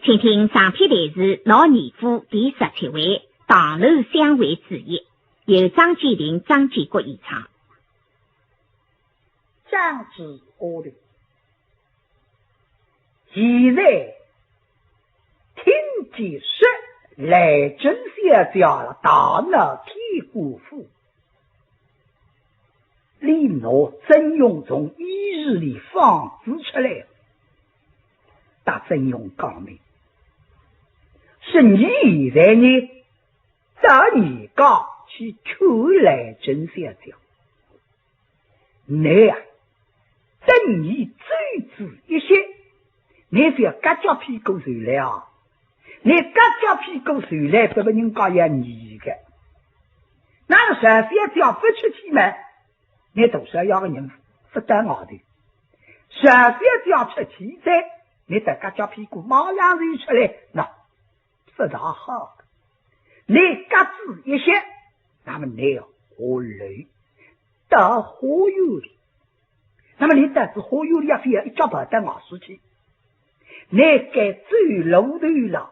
请听上篇台词老二夫第17回唐楼相会之一，由张建林、张建国演唱。张之阿头，现在听见说来真相家了大闹天姑府，李诺曾用从衣日里放置出来，大曾用讲明是你现在呢到你家去求来真相家，你啊等你追子一些，你就要割脚屁股受来啊！你割脚屁股受来，不被人家要你的。那个上山脚不出去嘛，你多少要个人不得我的。上山脚出去噻，你得割脚屁股马上就出来，那不大好。你割子一些，那么你要活累到花园里。那么你但是花园里非要一脚跑到我出去，你该走路头了，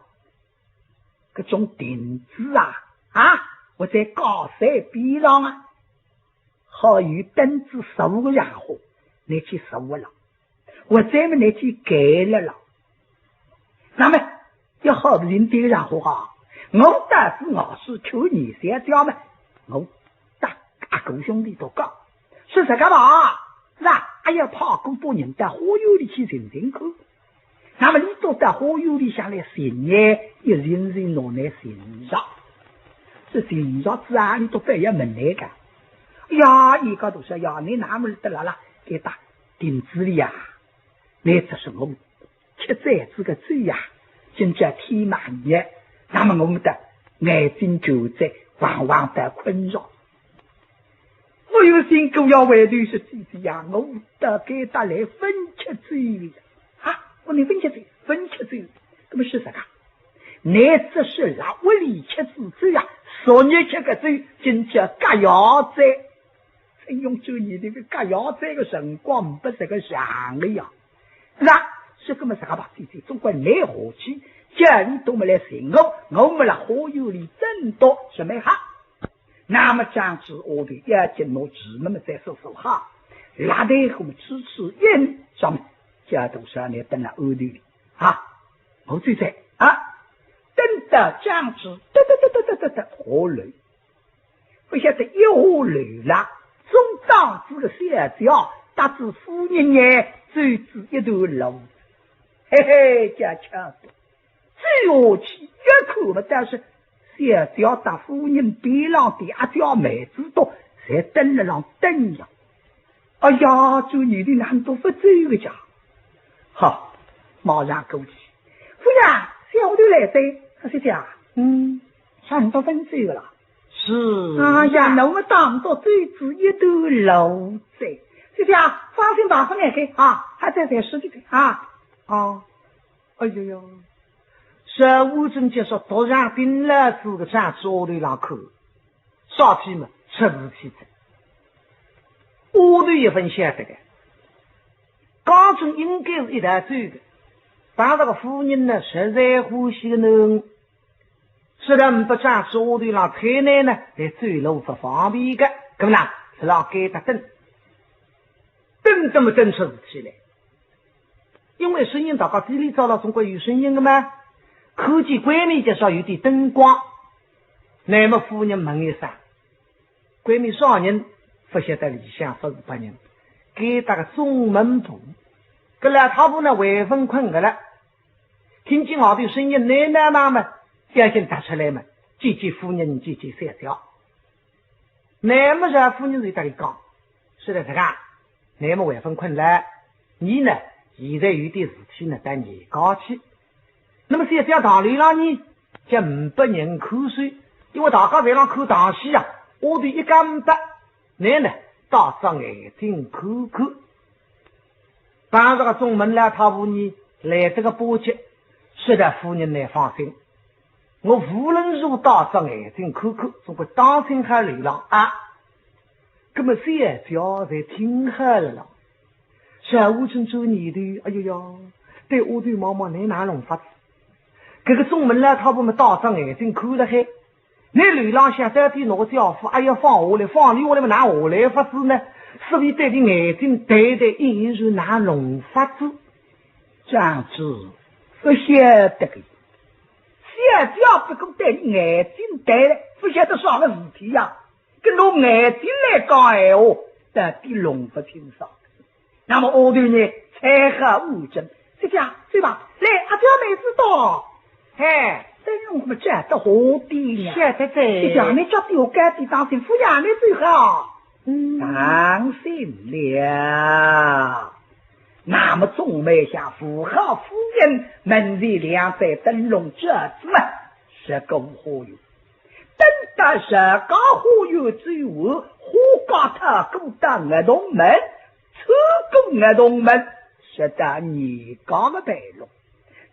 各种钉子或者高山边上好有凳子15个然后你去15了，或者你去盖了，那么要好人的然后我但是我是求你先教嘛，我大阿哥兄弟都讲是这个嘛。哎呀，怕过多人到花园里去寻寻看，那么你都到花园里下来寻呢，一人人拿来寻找，这寻找之你都不要问那个。哎呀，一个都说呀，你哪么得了给打钉子里你这是我吃在这个嘴今朝天满日，那么我们的眼睛就在往往的困扰。我有心够要为律师姐姐我得给他来分吃罪我你分吃罪，那么是啥个？你这是屋里吃子罪说你吃个罪，今朝割腰子，真用就你这个割腰子的辰光不是个长的那是这么啥个吧？姐姐，总归来何去？叫你都没来寻我们来花园里真多什么那么张之我的要紧我只那么再说拉得我们吃烟上面家都上来等了屋里我就在等到张之火雷不晓得又雷了，中当子的下脚大致夫人最子一头路嘿嘿家强最后去越看嘛，但是小脚大夫人边上的条妹子多才登了上灯哎呀，就你的难度不走个家好马上过去夫人小的来噻他是讲上到分走了是哎呀那么当到最子一头楼噻就这样放心把分来给还在实际哎呦呦这吴正杰说突然顶了这个站坐的那口啥体嘛吃不起我都一分晓得的刚中应该是一大堆的把这个夫人呢实在呼吸的呢是人不站坐的那太奶呢在走路不方便的怎么啦是让给他等这么等出事起来因为声音大概地里找到中国有声音的吗科技闺蜜介绍有点灯光那么夫人问一声闺蜜少人不晓得理想不是8人给打个中门部跟来他不呢未分困的了听见我的声音奶奶妈妈赶紧打出来嘛姐姐夫人姐姐三条那么是夫人在这里讲是的这个那么未分困了你呢现在有点事情呢带你搞去那么现在道理上呢就500人口水因为大家在那口东西我的一干的你呢大张眼睛看看把这个中门来他屋呢来这个波及是的夫人来放心我无论如大张眼睛看看总归当心还流浪那么现在才听好了小吴村做你的哎呦呀对我对妈妈你哪弄法子这个中门来他不们打着眼睛看了海，你流浪下在地拿家伙，哎呀放下来，放里我来拿下来法子呢？所以对着眼睛对对印是拿龙法子，长子不晓得个，小家不过对眼睛对了，不晓得啥个事体呀？跟弄眼睛来讲闲话，到底弄不清爽。那么后头呢，才和无证，这家对吧？来，阿娇妹子到，哎，等我们这的何必呢？晓得这家你叫表干的当心，夫人你最好。当心了。那么众妹下富豪夫人门前两在灯笼这子嘛，是个花园。等到是个花园之后，花高他过到儿童门，出过儿童门，是到你家的白龙。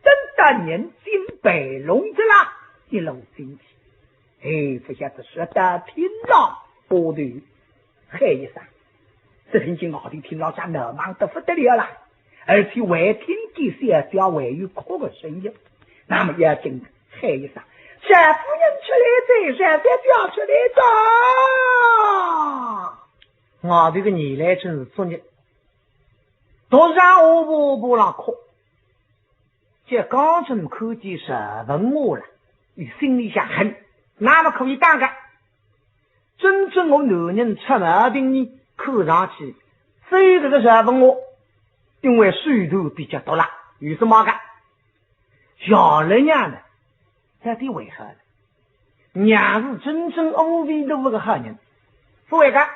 等到人进白龙子啦，一路进去，不晓得说到天狼波头。嘿一声，这听见我的听老家闹忙得不得了了，而且还听见小调还有哭的声音。那么要紧的嘿一声，小夫人出来在，小调出来的。我这个你来真是作孽，都让我婆让哭。这刚正看见是问我了，你心里想恨，那么可以当个。真正我男人出毛病呢，看上去这个是问我，因为水头比较多了，有什么个？小人娘呢，到底为何呢？娘是真正欧味的个好人，不为个。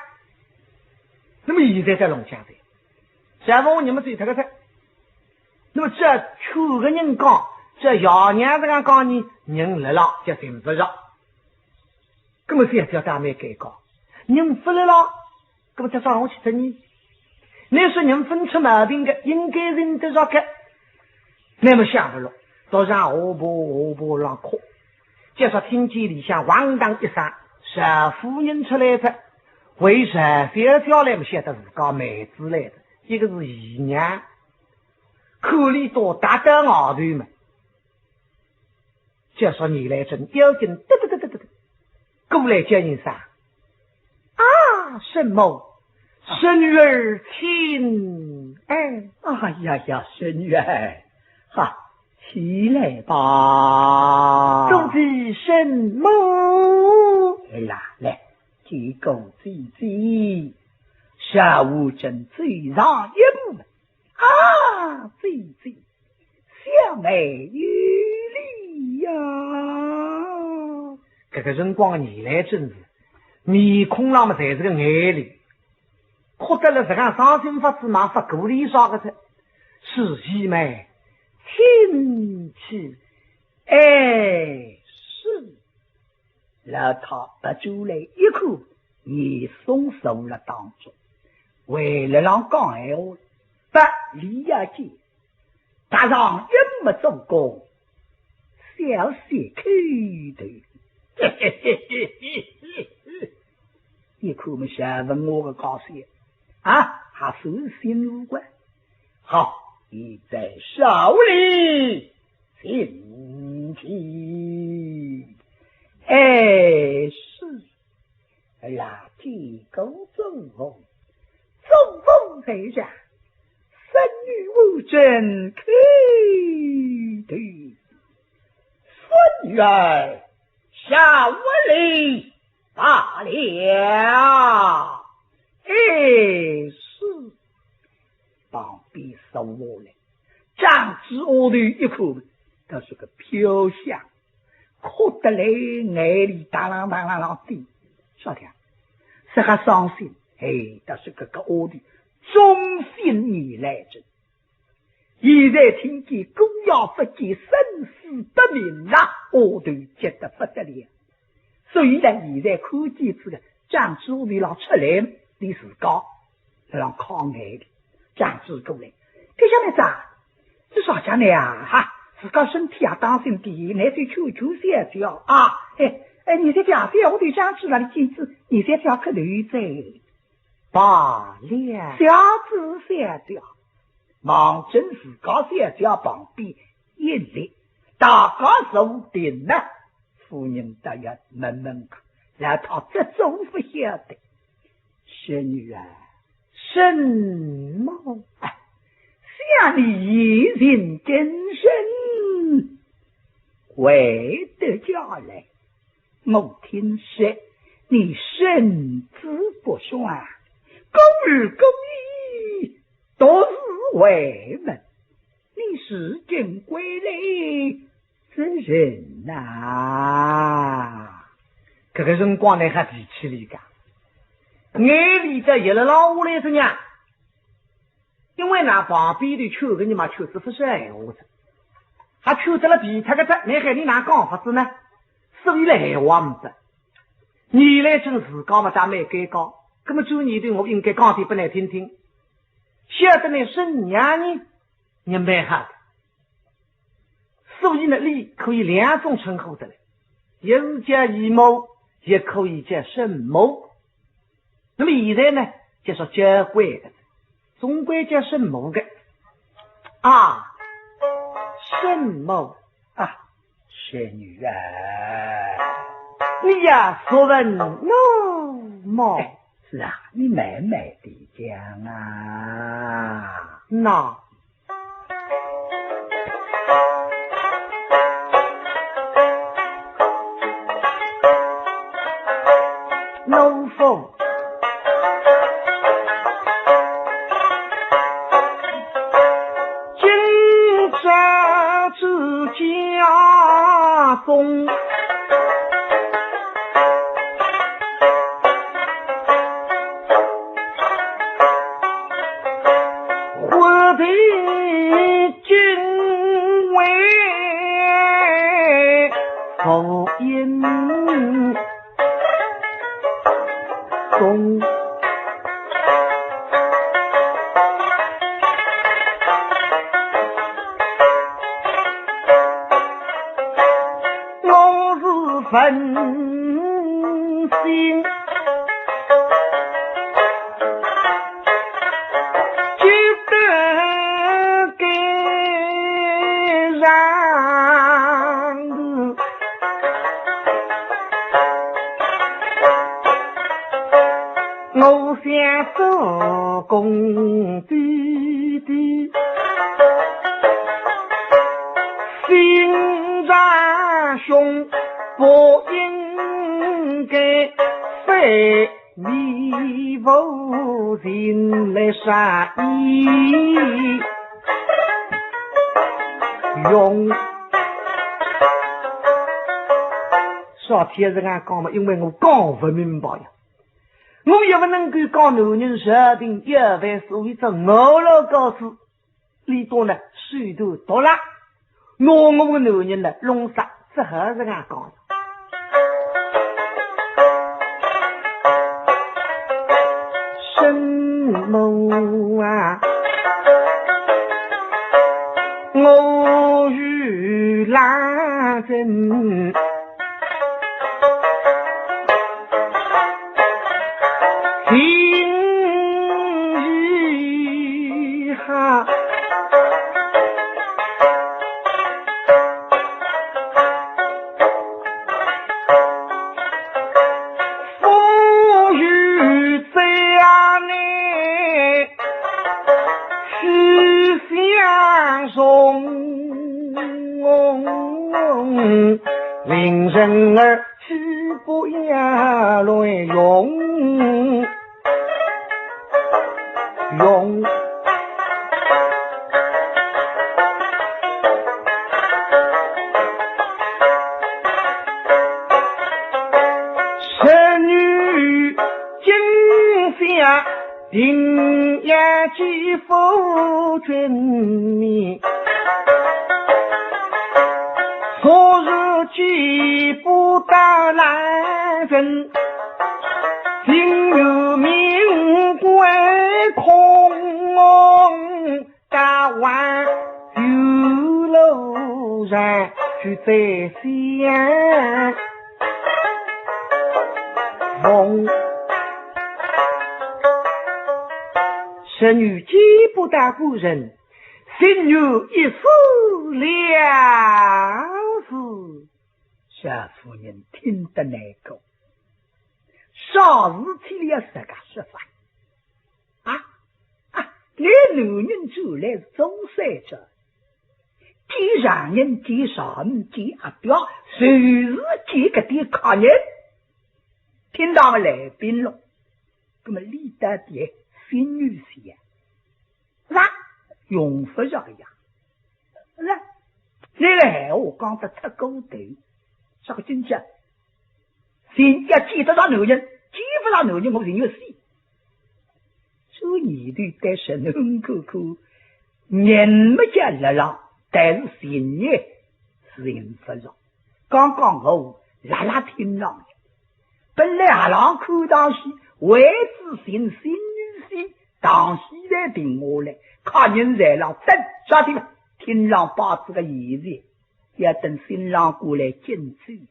那么现在在龙江的，想问我你们最这个菜，那么这求个人讲，这小娘子讲呢，人来了就寻不着。那么这叫大妹改告，人不来了，那么再找我去整你。你说人分出毛病的，应该认得着个，那么想不了，都让我婆让哭。就说听见里向咣当一声，是夫人出来的，为啥小调来不晓得是个妹子来的，一个是姨娘，可怜多大的鳌头嘛。就说你来整，要紧得过来叫人啥？啊，什么？孙女儿亲，哎呀，孙女儿，哈，起来吧。都是什么？来，提供姐，下午正最上一幕啊，姐，小美有礼呀。这个辰光你来真是面孔那么在这个眼里，哭得了这个伤心法子嘛发鼓励啥个的，是媳妹亲戚，是老太把酒来一口，你松手了当中，为了让讲闲话，不理呀姐，加上一没做工，小些口头。你看我们想问我个高兴啊，还是心无关。好，你在手里进去。是垃圾狗中风在上，生女无证开头，孙女儿下屋里罢了。是旁边收我来，长子我头一口，他是个飘香，哭得来眼里当啷滴，晓得是个伤心，他是个我的忠心你来着。现在听见公要不见生死不明了，我都觉得不得了。所以呢，现在看见这个长子我的老出来，你自家让抗癌的长子过来，这下面咋？这啥讲呢啊？哈，自家身体啊当心点，那就求些条啊！你在讲些，我对长子那里镜子，你在讲个女子罢了，小子小调。忙正自家小调旁边一立，大家注定呢？夫人倒要问问看，让他这种不晓得。仙女啊，什么？像你人真身回得家来，我听说你身子不爽，公儿公义都是为门。你是真归来之人呐！这个辰光呢还提起里个，眼里在一了老屋来着呢。因为那旁边的秋个你妈秋子不是闲话子，还秋着了皮他个子，你看你哪讲法子呢？所以来话唔子，你来真自讲嘛，咱没改讲，那么就你对我应该讲的不来听听，晓得你生娘呢，你没哈的。所以呢，你可以两种称呼的嘞，一是叫姨母，也可以叫生母。那么现在呢，就说结婚的。总归叫生母的啊，生母啊，仙女啊，你呀说问喏么？是啊，你慢慢地讲啊。那老凤。家中活得君为后因中分心，就得给让的，我想做公弟弟，心肠凶。不应该非你无情来杀意用说天人啊讲嘛，因为我讲不明白呀，我也不能够讲男人设定一万所以这我老告诉里多呢水都多了，我们男人呢弄啥这还是啊讲母啊，我与拉针情意哈，风雨在内。相送，令人儿去不要乱用。神女今下定要记夫君命，昨日记不到男人，今有命归空，大碗酒楼上去再相逢。神女记不到故人，心有一丝了事。夏夫人听得难过，啥事体里要自家说法你男人走来是中山者，见上人见上门见阿表，随时见个点客人，听到来宾了，那么李大爹新女婿啊，用不着呀，你个闲话讲得太高头，啥个真正？人家见得上男人，见不上男人，我人要死。这年头但是能够人没家热了，但是心也是人不着。刚刚我拉拉听上去，本来阿郎看当戏，为子新新女婿，当戏来定我来，看人在了等啥地方？听上把这个意思，要等新郎过来见罪。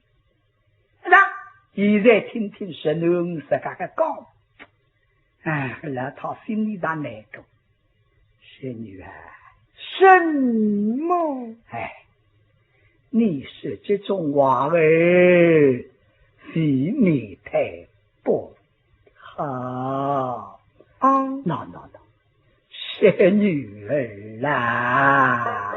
现在听听是能是个讲。那他心里上难过，仙女啊，什么？你是这种话儿，是你太不好那，仙女儿啦。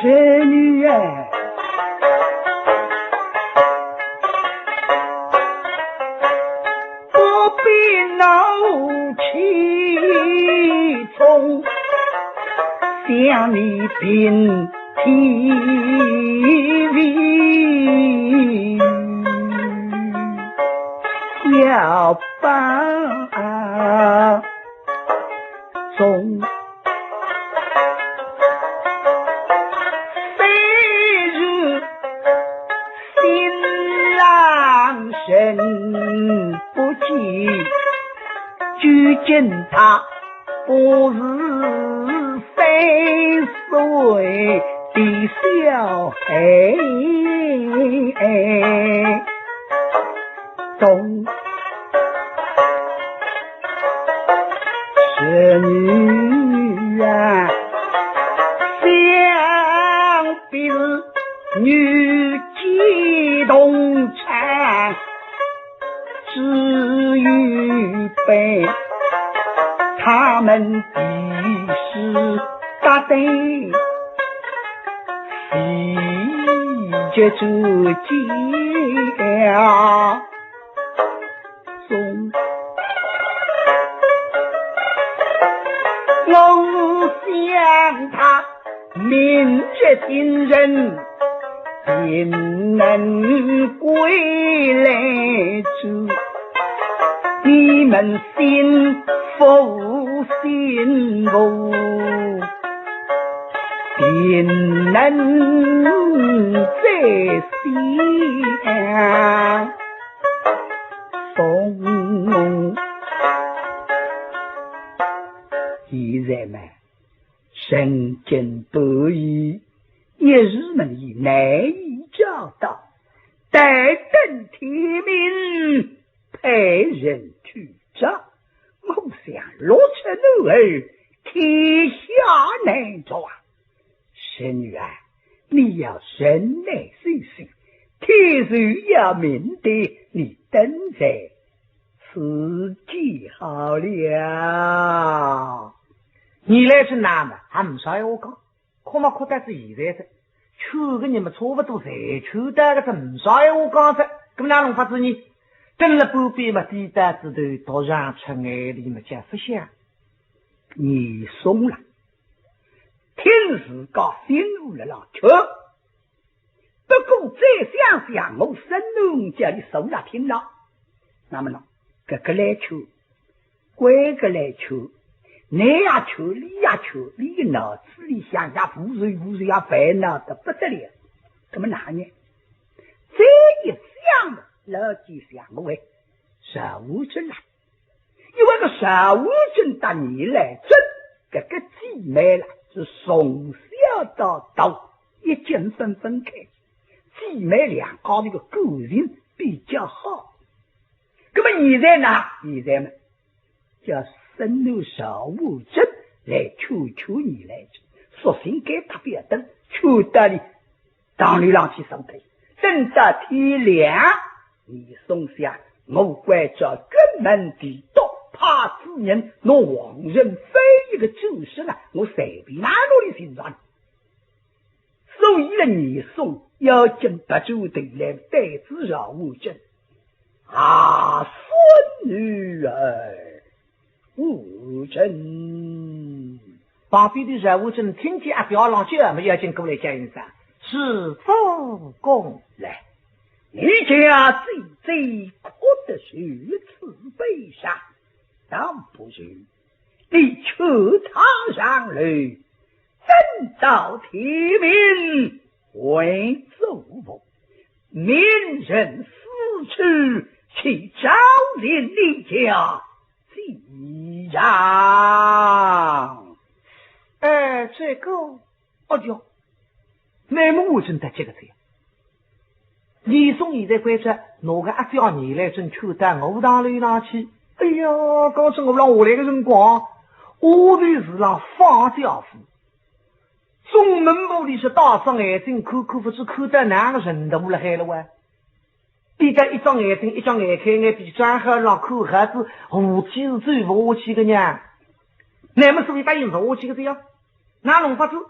仙女儿，不必闹气从，向你平体味，要把中。人不急，究竟他不是3岁的小孩，懂是女啊，想必是女激动产。至于被他们必是大队洗着自家中，我想他明着亲人定能归来住，你们心福心福，定能在心风。现在嘛，身经百战，一时们已难以找到，待等天明，派人去找。我想落成女儿，天下难找啊！仙女啊，你要神来随随，天寿要明的，你等在此记好了。你来是哪嘛？还唔少我讲，可嘛可得是现在的，求个你们差不多才求得个是唔少我讲的，咁哪弄法子呢？等了半边嘛，低担子头到上出眼里嘛，加不下。你松了，天时搞心路了老车。不过再想想，我神农家里手上听了，那么呢，这个来求，乖个来求。你呀求，你呀求，你脑子里想呀胡水呀烦恼的不得了，怎么哪呢？这一想了，老几想我为少无真来，因为个少无真到你来真，这个姊妹了是从小到大一见分开，姊妹俩搞这个个性比较好，那么现在呢？现在嘛，叫神奴少武镇来求求你来着，索性给他别等，求得你当里浪去上台，等到天亮，你送下我拐着根门地道，怕此人拿王人非一个就是了，我随便拿路里寻找。所以了，你送要进不住的来带子饶武镇啊，孙女儿武镇。旁边的饶武镇听见阿彪郎就没要紧过来接应上，是父公来，你家最最哭的如此悲伤，当不是你求他上来，等到天明为奏不，民人私去去找连你家记账。这个哦哟，那么我真的这个这样。李松现在关着哪个阿彪你来正求到我当里上去？哎呀，刚才我让我来个辰光，我对是让方家夫。中门部里是大双眼睛，看不知看到哪个人都了害了哇！比较一张眼睛，一张眼开眼比转和让看孩子，武器是最武器的呢。那么所以答应武器的这样，哪弄不住？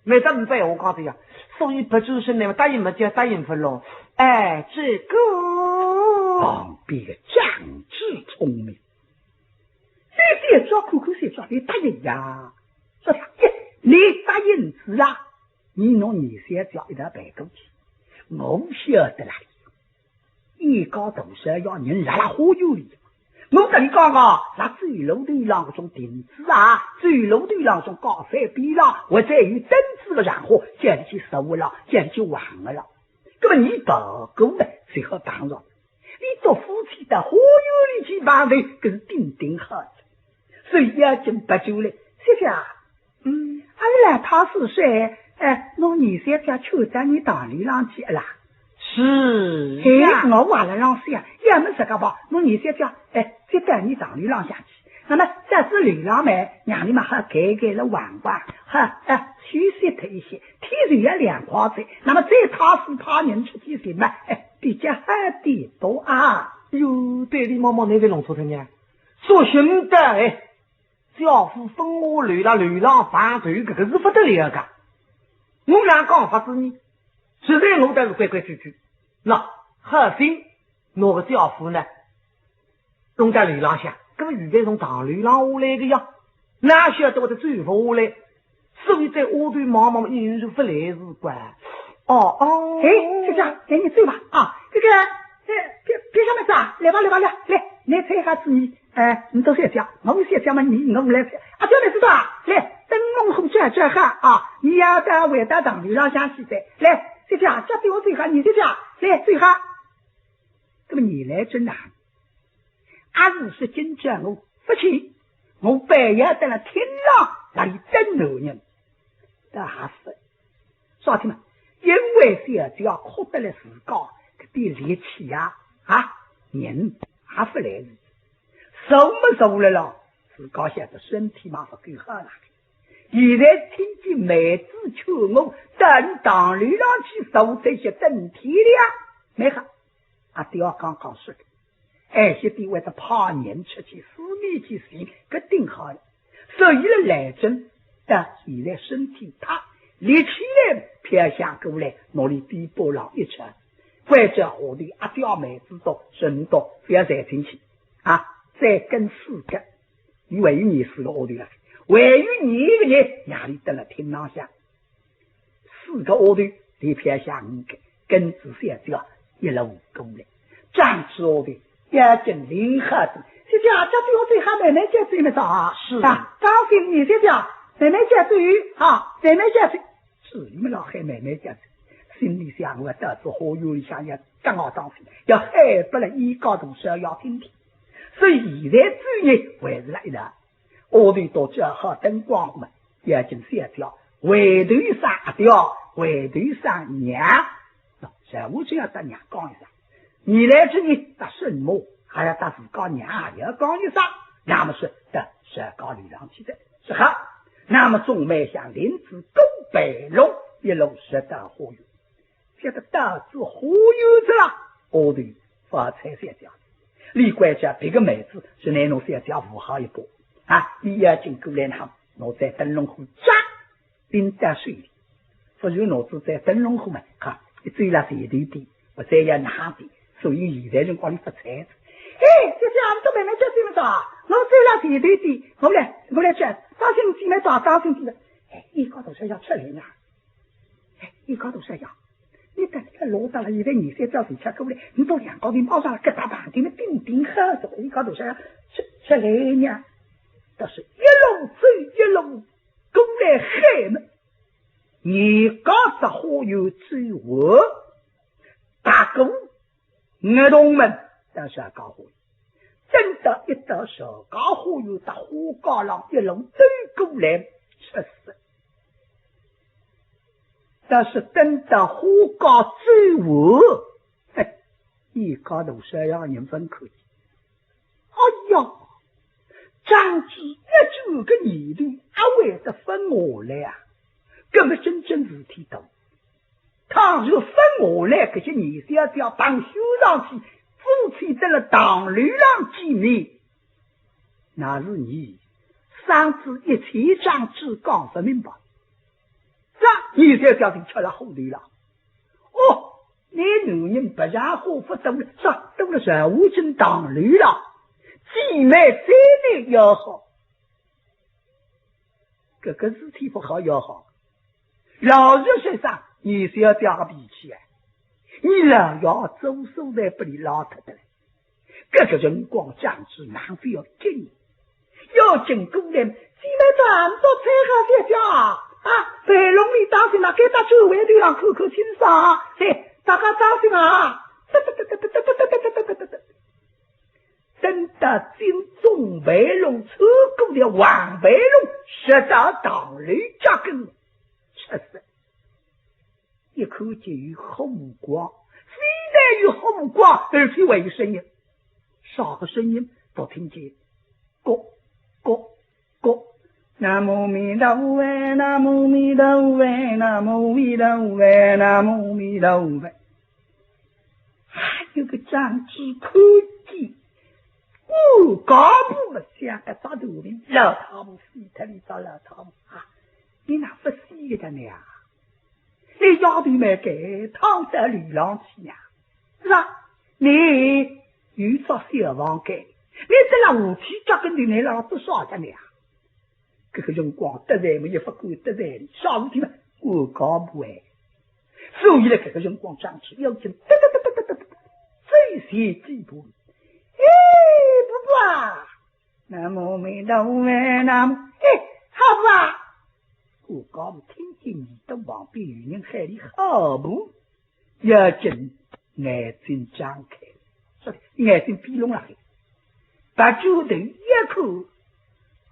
没得明白我讲的呀，所以不就是那么答应没就答应不了。这个旁边的长智聪明，你别抓苦口谁抓你答应呀？说啥？你答应是啦，你弄你先叫一点白过去，我晓得啦。一高头上要人让他花有里，我跟你讲啊，那最楼的浪种顶子啊，最楼的浪种高山边浪，我在于真子的然后叫你去收了，叫你去玩了。那么你到够了，最好当着。你做夫妻的花有里去办的，可是顶顶好的，所以要进不久了，谢谢啊。俺来他是谁？弄你先家求在你当里浪去啦。是呀，我话了让谁呀？也没这个吧？弄你先家，再带你当里浪下去。那么这是流浪们，让你们还改改了玩玩，哈休息他一些，天热也凉快些。那么再踏实他人出去什么？比较好的多啊。哟，对李妈妈那个弄错的呢？说兄弟教父分我流浪反对，这个是不得了的。我俩讲法是你，实在我倒是规规矩矩。那核心那个教父呢，弄在流浪下，跟现在从大流浪下来的呀，哪晓得我的追下来，所以在我对妈妈一人就不来是关。就这样，给你追吧啊！这个别上面啥，来吧，来猜一下子你都先讲，我先讲嘛，你我们来猜啊，这没知道啊，来灯笼红这哈啊，你要在伟大党流浪下去的，来这讲，这对我最好，你这讲来最好，那么你来真难，俺是真正我不去，我半夜在那天浪那里等男人，那还是说听嘛。因为只要哭得了自高，这点力气呀人还不来受没受了了，自高现在身体嘛是更好了。现在听见妹子求我等当里浪去受这些等体谅，没好刁刚刚说的，些地为了怕人出去私密去行，可定好了。所以了来真但现在身体他力气来撇下过来，哪里比波浪一尺，怪这河里刁妹子多人多，不要再进去再跟四个，你为于你4个河里了，为于你一个人压力得了天浪下，4个河里你撇下5个，跟子些只要一路过来，战士河里也进临河的，这家这对我最好妹妹家最没少是啊，刚性你这家妹妹家对于妹妹家最。是你们老害妹妹家心里想我倒是花园里想要刚好当心，要害不了一高头是要听听，所以现在主人还是来的，我们都只好灯光嘛，眼睛写掉，回头上掉，回头上娘，我就要跟娘讲一下，你来这里打什么还要打自家娘也讲一声，那么是的是搞流浪去的，是好。那么总没像林子东北路一路是到忽悠，这个大字忽悠着了，我对发财三家，李管家别个妹子是那种三家五好一波啊，你要进过来他，我在灯笼湖扎冰在水里，不然我子在灯笼湖嘛，看你追了谁对的，我再要拿的，所以现在人光你发财。哎，这家伙都没叫这么大，我追了谁对的，我来讲，高兴起来抓高兴起来，哎，一高头上要吃人呀，哎，一高头上要。你等下落到了现在你先叫谁吃过来，你到两高头跑上了，给大旁边的顶喝着，一高头上要吃来呢，但是一路走一路过来害们，你搞着忽悠之我，大哥，儿童们但是搞忽悠，真的一到手搞忽悠到虎高浪一路走过来吃死。但是等到虎高走我，嘿，一高头是让人分口气。哎呀，张继19个年头还为得分我来啊，根本真正事体多。倘若分我来，这些年小叫帮修上去，夫妻得了当流浪见面，那是你上次一切张志讲不明白。你才叫你吃了后头了。哦，你女人不然祸不多了，是多了人物真当流了，姐妹再来要好，这个事体不好要好。老实说上，你是要掉个脾气啊！你老要走手在不里老特的，这个人光讲是难非要给你，要进宫的姐妹咱都才好些家。啊，在笼里当心啊，给他周围地方口口清爽，嘿，大家当心啊！等到进中北龙出过的王北龙，实到党里扎根，吃死！一口接于红光，非但于红光，而且为声音，啥个声音都听见，咯咯咯。南无弥陀佛，南无弥陀佛，南无弥陀佛，南无弥陀佛。还有个张继科技，搞不像个大头领，老他们死他里找老他们啊！你那不死的呢呀？你要的没给躺在流浪去呀？是吧？你遇着小王给，你这了武器扎根的你老多少的呢呀？这个辰光得罪没有不管得罪，啥事体嘛？我搞不哎，所以呢，这个辰光上去要紧，最先几步，哎，不啊，南无弥陀佛，南无哎，好不啊？我搞不听见你的旁边有人喊你好不？要紧，眼睛张开，说眼睛闭拢了，把酒头一口。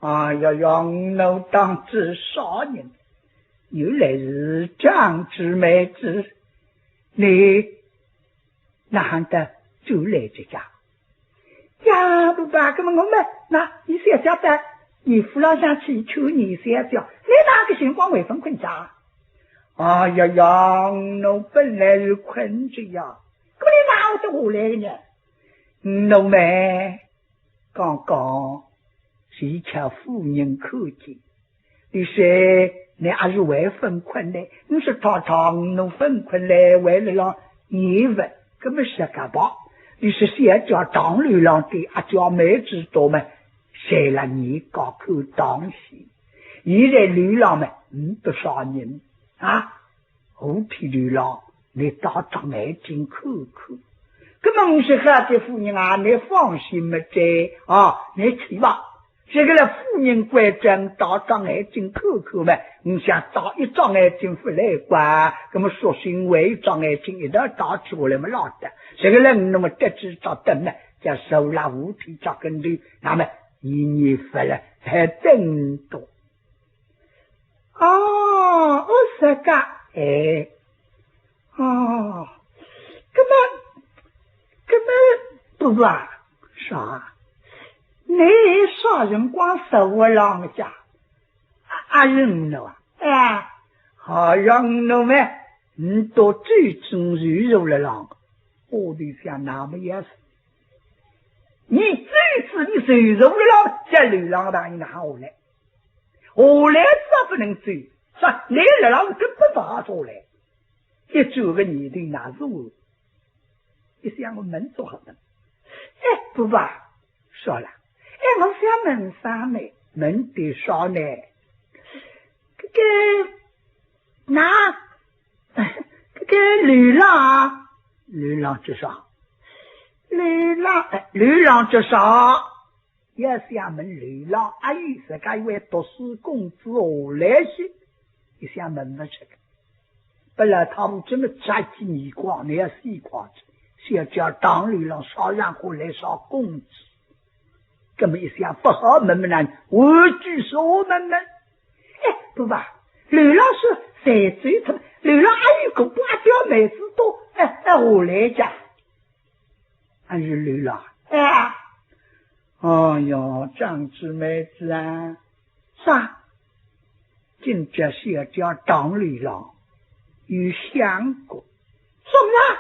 啊，要让我当知少年，原来是张之妹子，你哪的就来这家呀？不吧，那么我们那你先晓得，你扶老上去求你先晓，你哪个情况为分困家？啊呀呀，我本来是困着呀，可你哪有得下来呢？我们刚刚。谁瞧夫人口气，你说你还是为分困呢？你说常常弄分困来为了让你问，根本是干吧？你说谁叫当流浪的，啊叫妹子多嘛？谁让你搞口当西？现在流浪嘛，多少人啊？后天流浪，你打张眼睛看看。根本是好的夫人啊，你放心么这啊，你去吧。这个呢，妇人关张打张眼睛看看嘛，你想打一张眼睛回来关，那么说行为张眼睛一道打出来嘛老的，这个人那么得知找等呢，叫手拉五体找跟头，那么一年发了还真多。哦，是个哎，哦，根本不啊，啥？你啥人光收我郎家？人了啊？哎，好人了没？你都最终鱼肉了郎，我的想那么也是。你最次你水肉了郎，这流浪大人拿我来，我来咋不能追？说你了郎根本发出来，一九个年头那是我，一想我门做好的。哎，不吧，说了，哎，我想门上呢，门得少呢。流浪之上，流浪之上，也想门流浪，阿姨是该为读书工资何来些？一想门不吃的，本来他们这么扎起你光，你也细光子，想叫当流浪少让回来少工资，根本一想不好门门呢，我举手门门。哎，不吧，流浪是谁最他们？流浪阿姨公不阿掉每次都我来讲，还是流浪哎哟，张姊妹子啊，啥？今这是要叫当流浪，有想过什么？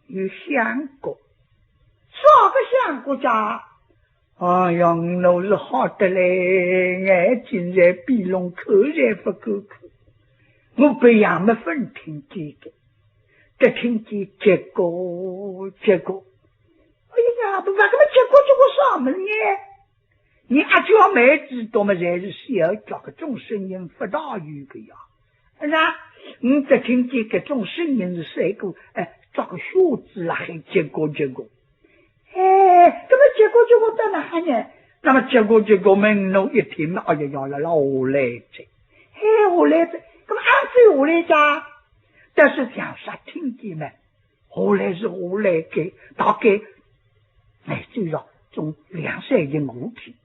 有想过啥个想过家？哎呀，我是好的嘞，眼睛在闭拢，口在不够口。我被杨没分听见的，这听见结果。哎呀，不把这么结果啥么呢？你阿叫妹子多么才是小叫个种声音不大有个呀？那你这听见个种声音是谁个？找个小子啦，还结果。哎，这么结果在哪呢？那么结果门弄一听嘛，哎呀，老来着，我来着。那么按最我来讲，但是讲啥听见没？后来是我来给，大概就要种2-3斤物品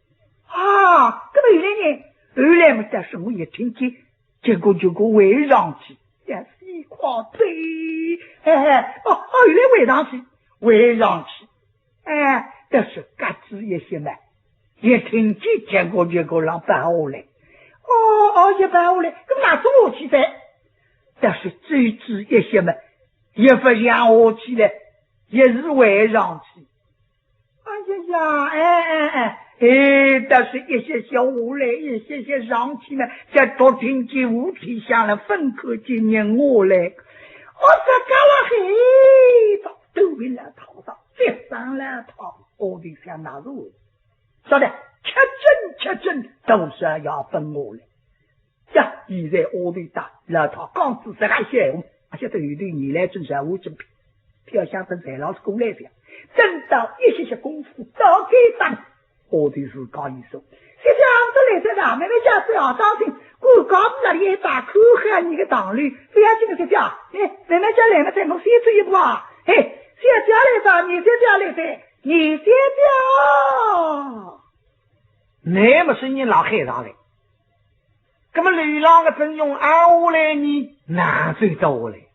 啊。那么后来嘛，但是我也听见，结果围上去，也是一块堆，后来围上去，但是嘎子一些嘛，也听见结果让搬下来。也搬下来，那哪做我去噻？但是最知一些嘛，也不像我去了，也是围上去。但是一些小下来，一些上去呢，这都听见物体响了，分口见面我来，我是干了黑的，都为了逃到，这上了逃，我的想哪如说的吃真都是要分我来。呀！现在我的打老头刚子这个些话，而且对你来真是我真票想等在老师公来讲，等到一些功夫早给当，我的是搞一手。这样子来在哪妹妹家最好当心，我搞不那里把口喊你个党里，不要紧的家，妹妹家来了在我先出一步啊！先家来着，你先家来噻，你先家。那么声音老黑上来。那么流浪的真用按下来你哪最多嘞？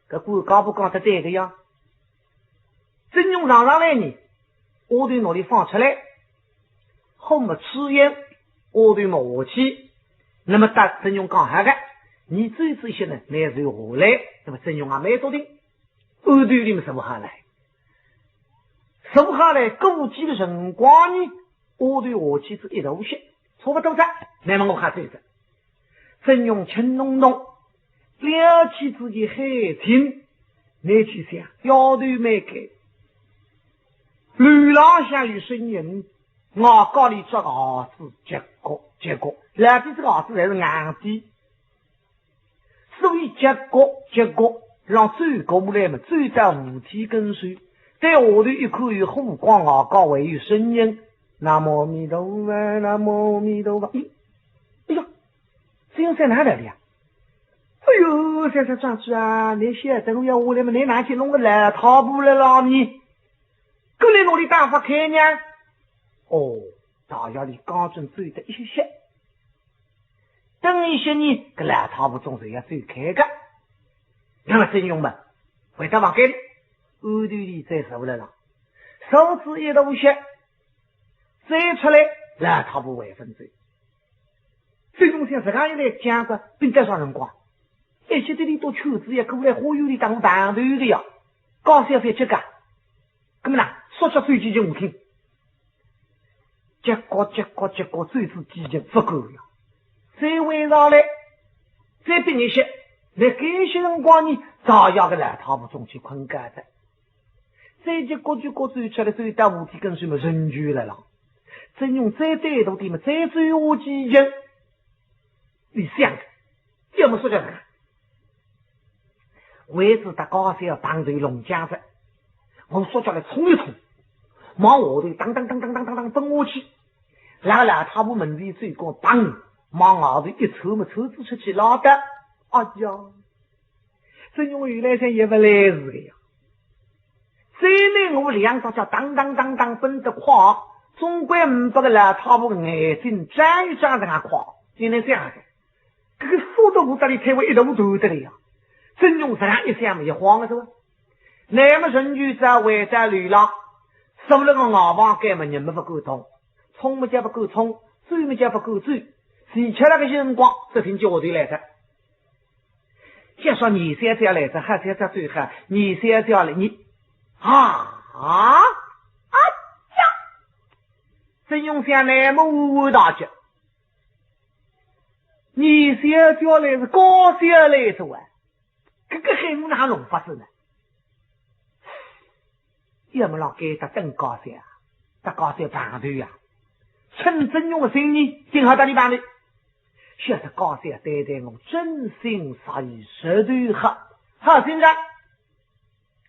这故搞不搞得这个样？真用上来呢，我对脑里放出来，后么吃烟，我对磨气，那么打真用讲下个，你最这些呢，那是下来，那么真用啊没做的，二对里面什么下来？什么下来？估计的辰光呢，我对我妻子一头血。错不多噻，那么我还对着，真用青浓浓，了起自己黑听，你去想，腰头没开，流浪下有声音，我告里做儿子，结果，两边这个儿子还是硬的，所以结果，让最高来嘛，最在五体跟随，在下头一口有火光啊，高为有声音。南无阿弥陀佛，南无阿弥陀佛。哎呀，这样在哪来的呀？哎呦，这张子啊，你现在我要我来嘛，你拿去弄个来套布来了你，过来努力打发开呢？大家里刚正走的一些，等一些呢，个来套布总是要走开的。那么真用嘛，回到房间，后头里再受来了。手指一头血，摘出来，来他不为分罪。最终像自家一来讲个，并得上辰光，一些这里都圈子也过来花园里当盘头的呀，高三才结个，那么呢，说出最激情我听，结果最是激情不够呀，再围上来，再并一些，在这些辰光呢，照样个来他不中去困干的。这结果就最出来最大问题跟什么人局来了，真用最对头的嘛，最最无激情，你想的，这么说叫啥？为止，他高三要当对龙家子，我说叫来冲一冲，往我的当奔过去，来他不门的最高当，往后头一抽嘛，抽子出去拉的，哎呀，真用原来先也不来事的呀。这内我两个叫当奔得快，总归不个了，他不眼睛沾一沾这样快，今天这样的，这个速度不得里才会一头头的了呀。真用这样一想也慌了是吧？那么人就在为在流浪，收了个熬房根本人们不够通，冲不家不够冲，追不家不够追，谁吃了个辰光，这听叫我对来的。先说你先这样来着，还是在最后你先这样来你。呀！真用下那么无大脚，你先叫来是高先来是吧？这个还哪弄法子呢？要么让给他更高些啊，他高些盘头呀，趁真用的心意，今后到你办的，现在高些对待我真心实意，实对好现在，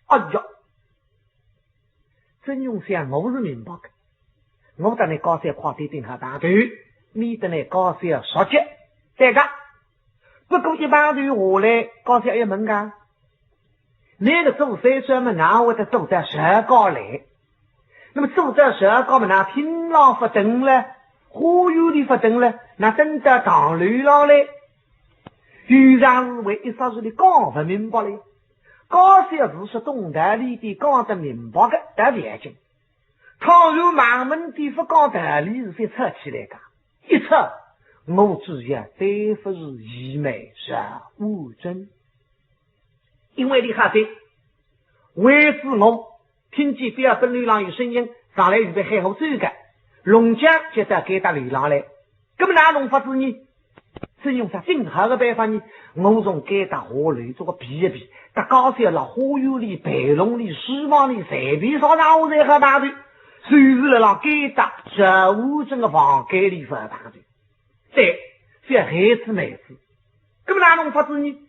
哎呀！真用想我是明白的，我等你高三快点定下大头，你等你高三说起这个，不过一般对我来高三一门干，那个做三专门拿我的做在12高来，那么做在12高嘛，那平浪发灯了，花园里发灯了，那等到唐流浪来，遇上是为一啥子的讲不明白了。高三是说东台里的讲得明白的得眼睛，倘若盲门的不讲道理是才测起来的，一测我只也对不是愚昧是无真，因为你看这为是我听见第二本流浪有声音上来预备海后走个龙江接着给他流浪来，根本哪弄法子呢？是用啥正好的办法呢？我从给他河流做个比一比，他高些了花园里、白龙里、书房里随便上哪我在喝大队，随时了让给他15整个房间里喝大队，对，这孩子妹子，根本哪弄法子呢？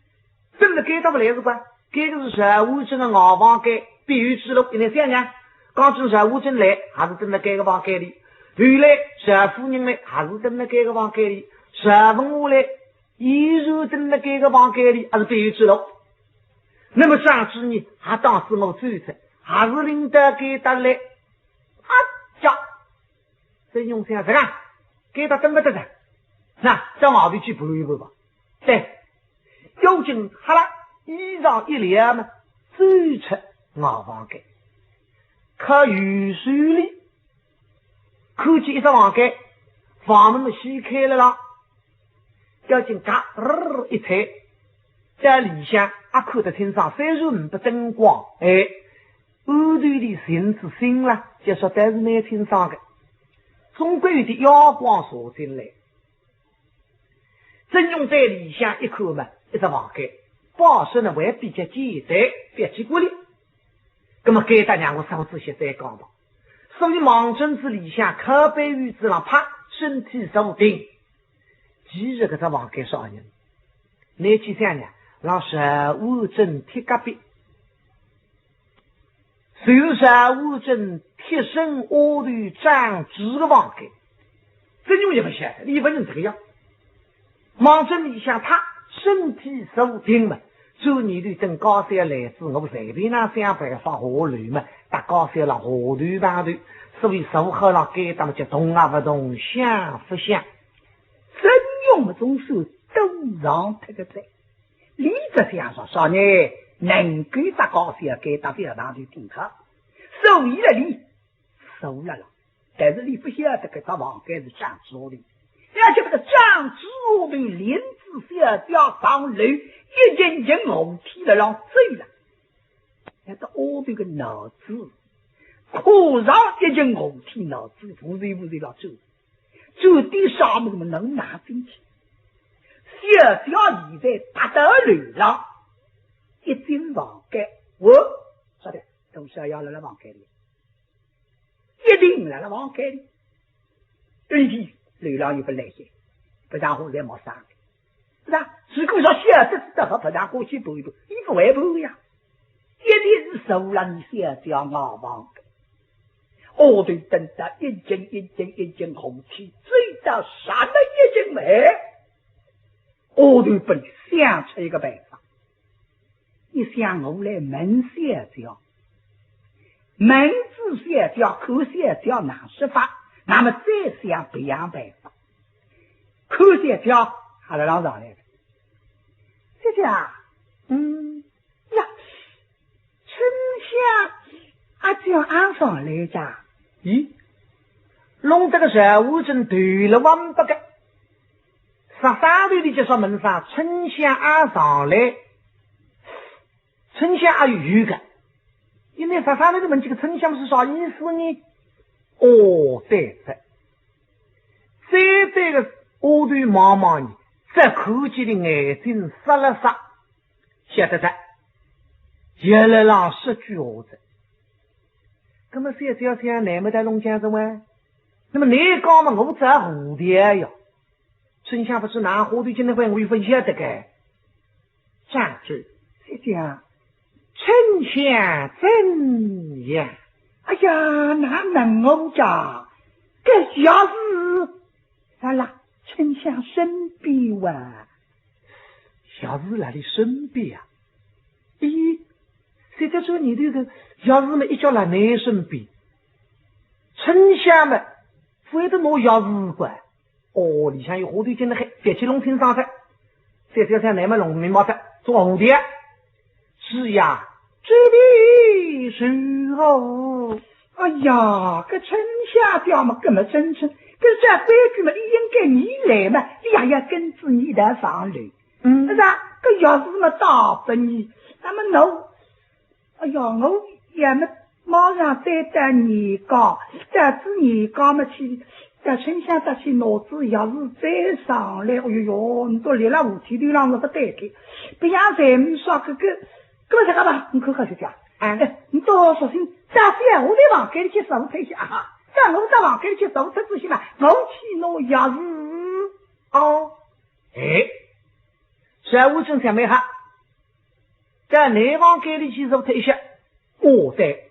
真的给他不来是吧？给的是15整个老房间，必须吃了，因为这样呢，刚从15整来，还是真的给个房间里，后来15人来，还是真的给个房间里。15来，依然在那个房间里，还是必须知道。那么上次呢，还当时我走出，还是领导给他来，叫，这用这样子啊，给他怎么得的？那到外头去补一补吧。对，究竟好了，衣裳一连嘛，走出老房间，靠雨水里，看见一只房间，房门掀开了啦。要紧嘎一踩，在里向看得清爽，虽然不灯光，暗地里心是心了，就说但是蛮清爽的，总归有点阳光射进来。真用在里向一看嘛，一只房间，报时呢还比较简单，别奇怪了。那么给大家我上次些再讲吧。所以盲针子里向靠背与子上啪，身体受定。其实这个房间少人，你去想呢，让15针贴隔壁，随15针贴身窝里站直个房间，真有也不晓得，你不能这个样。盲针里向他身体受定嘛，做你的等高三来自我随便那想办法河流嘛，打高三了河流旁头，所以手好了给他们就动啊不动，想不想。真用的种手都让这个在，你这想说呢，能够打高些给打不要大的顶他，所以了你熟了，但是你不晓得这个房间是张之屋的，而且这个张之屋的林子小调上楼，一进进红体了让醉了，那个屋里个脑子哭上一进红体脑子不对了走地上面怎么能拿进去？小调现在达到流浪，一进房间，我说的都是要来房间里，一定来了房间里，而且流浪又不来些，不然后来没啥的，是吧？如果说小的知道和不然过去补一补，衣服还补呀，一定是受了你小调熬房的。我对等到一斤红气，追到啥的一斤美，我对本想出一个办法。你想我来门小调，门字小调，口小调难说法，那么再想不一样办法。口小调还来让上来的，这叫呀，春夏这样安上来着。咦，弄这个人物真对了王八个，13岁的就说门上春夏安上来，春夏还有余个，因为13岁的问这个春夏是啥意思呢？哦，对的，这个我对妈妈呢，这口气的眼睛撒了撒，晓得的，原来让10句话子。那么现在要想南没在龙江中啊，那么你讲嘛，我在蝴蝶呀，春夏不是拿花对今天会我分晓得个，这样子是这样，春夏怎样？哎呀，那能我家，这小事啥啦？春夏生病哇，小事哪里生病啊？咦？现在说你这个要是嘛一叫来男生比春夏嘛非得拿要是管哦，你像有蝴蝶进来还别去龙庭上的这才那么龙明毛的做蝴蝶是呀这里时候哎呀个春夏调嘛根本真春可是这规矩嘛应该你来嘛你也要跟着你的上来是吧个要是嘛大本你那么侬哎呀，我也没马上再带你讲，带着你讲嘛去，在春夏得去脑子要是再上来，哎呦，你都立了五体流浪我不带的，不像咱们说这个这个吧，你看看就讲，你多小心，下次我在房间里去收退下哈，在我在房间里去收退之前嘛，我去拿钥匙哦，商务正想没哈。在内房间里去收退下，哦对，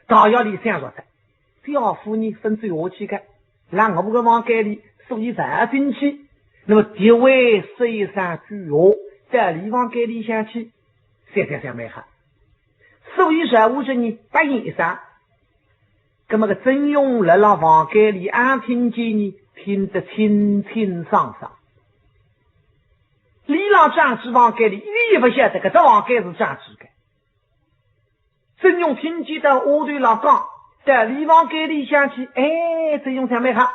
大要里想说的，小妇女分最下去的，让我个房间里所以才进去，那么第位水上居下，在里房间里想去，想没哈，所以商务正你答应一声，那么个真用来了房间里安听见你听得清清爽爽。李老张子房间里也不晓得这房间是张子的，真用听见的我对老讲在李房间里想起真用想没哈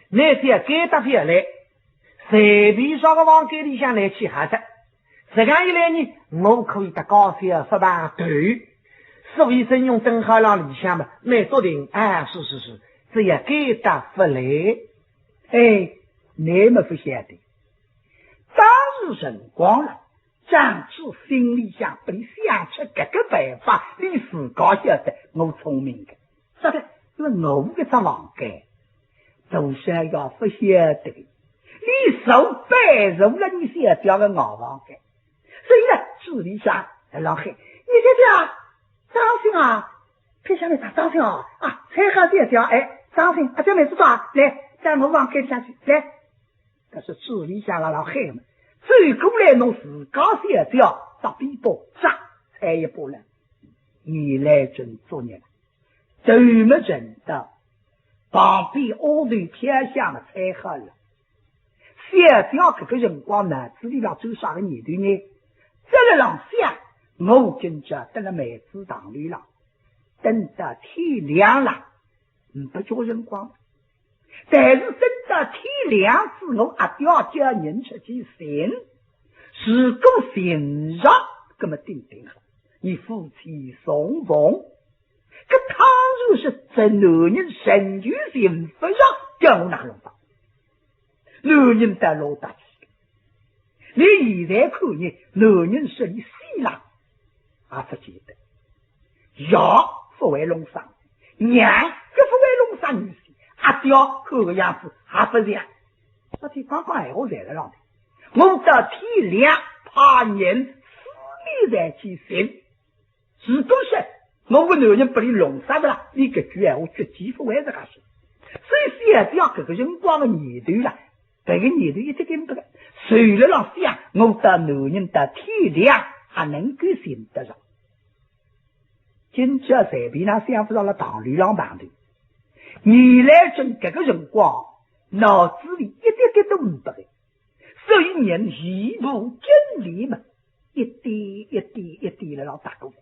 那天给他下来随便说个房间里想来去哈的这样一来呢我可以得高兴发办对所以真用登好了里想嘛没做定是这也给他发来你们不晓得当日辰光了张子心里想不你想出这个办法你自个晓得我聪明的说的因为我这房间都是要不晓得你手背入了你写掉个老房间所以呢这里想老黑你这样张信啊别想来打张信啊才好写掉张信这没事做来在我房间下去来可是这里想老黑们最过来弄自个写掉到比不上才一步了你来准做你了怎么准的旁边屋里偏向了才好了写掉这个人光呢这里了走啥个你的呢这个让下我跟着等了梅子堂里了等到天亮了不叫辰光。但是等到天亮之后，阿刁叫人出去寻，如果寻上，那么定定了，你夫妻双逢。可倘若是这男人神女寻不上，叫我哪弄到？男人得老大气。你现在看见男人是你西郎，也不记得。要不为龙上，娘不为龙上女婿，阿刁看个样子还不像。我听刚刚闲话在了上头，我到天亮怕人死命再去寻。如果是我个男人不离龙杀的了，你搿句闲话绝几乎还是假说。所以想要搿个辰光的年头了，搿个年头一直跟不个，随了浪想，我到男人到天亮还能够寻得上。今朝随便那想不上了堂里浪旁头，你来整搿个辰光，脑子里一点点都唔得的，所以人一步真理嘛，一点一点一点的浪打过。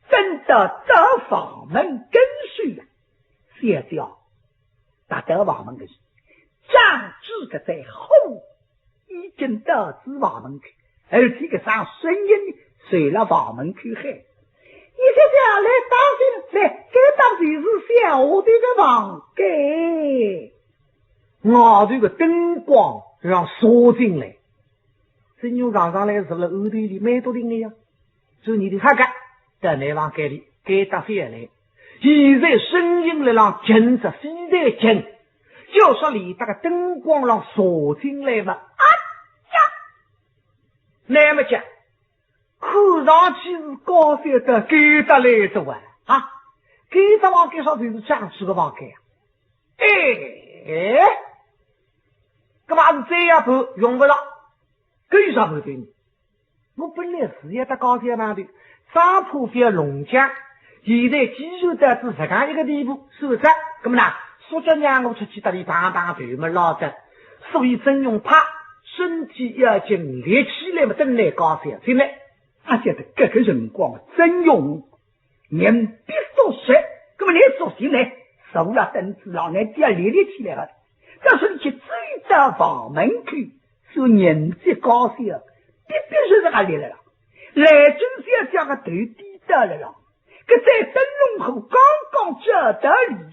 等到到房门跟随啊，写叫打到房门跟随，张志个在后已经到至房门去，而这个上声音随了房门去喊，你这叫来当心来，这当然是小的个房间，我这个灯光让锁进来，真有常上来是了后头里蛮多人的呀，就你的哈个。在内房间里给打飞来，现在声音来让近着非常近，就说里那个灯光让锁进来嘛，啊呀，那么讲，看上去是高三的给得来着啊，给的房间上就是江苏的房间啊，干嘛是这样不用不着，跟上不对你，我本来事业的高三嘛的。上铺边龙江，现在肌肉到至这样一个地步，是不是？那么呢，说叫让我出去打理帮帮头么老的，所以真用怕身体要尽力起来嘛，等来高三，现在而且的各个辰光真用人必所学，那么你所行呢，受了凳子老人家练起来了，但是你去追到房门去，说人际高三，必须是他练来了。来就是要将个头低到了了，可在灯笼后刚刚找到里